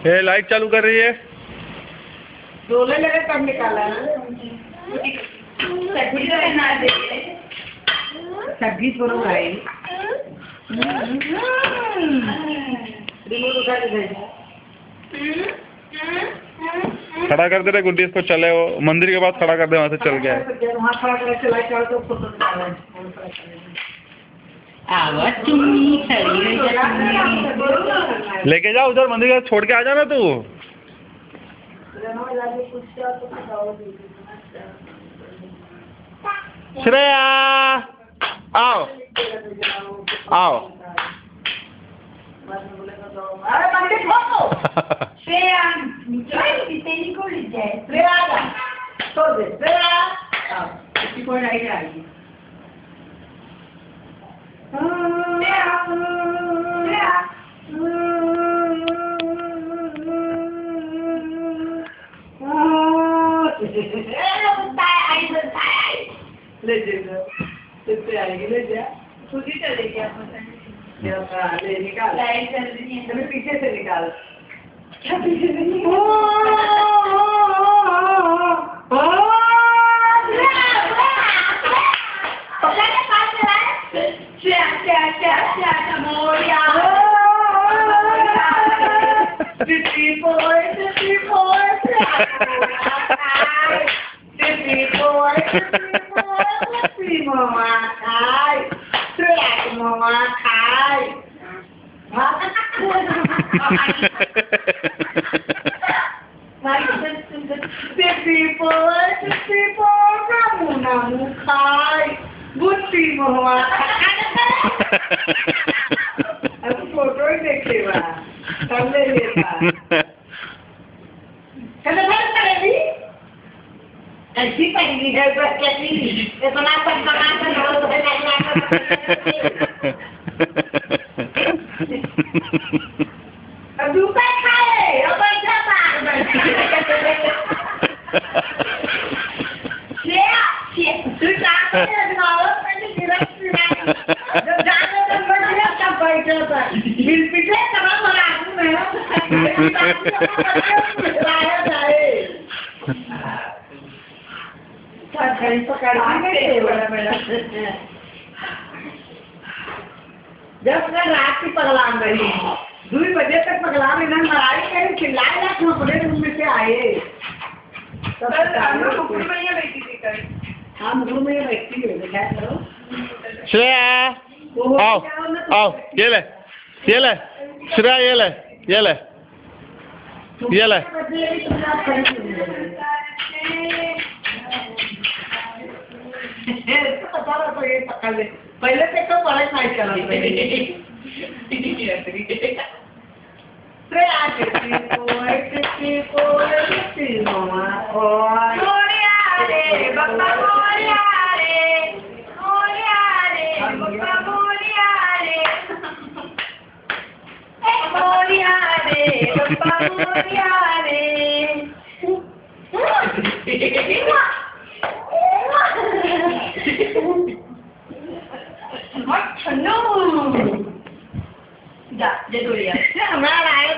ये लाइट चालू कर रही है। डोले लगे कब निकाला सब्जी थोड़ा भाई खड़ा कर दे रहे गुड्डी, इसको चले वो मंदिर के पास खड़ा कर दे, वहाँ से चल गया है। वहाँ खड़ा कर चला चल तो फोटो निकाला लेके जाओ उधर मंदिर के पास, छोड़ के आ जाना तू। श्रेया आओ आओ। अरे पंडित हो श्रेया तेरी को ले जाए श्रेया तो दे श्रेया किसी को नहीं आएगी ले आएगी ले जा खुद ही चलेगी ले निकाल तुम्हें पीछे से निकाल क्या पीछे से फोटो ही देखेगा तब ले लेता ऐसी पहली है कैसी इतना सब बना कर जूता खाए अब ऐसा पार बिल पिछले करा बना जब रात की पगलाम रही 2 बजे तक पगलाम इन्हें मराई कहीं चिल्लाए ना क्यों अपने रूम में से आए हम रूम में बैठती है करो श्रेया आओ आओ ये ले श्रेया ये ले पहले से तो बड़े साइड कर No. Ya, ya tuh ya. Hamaरा आए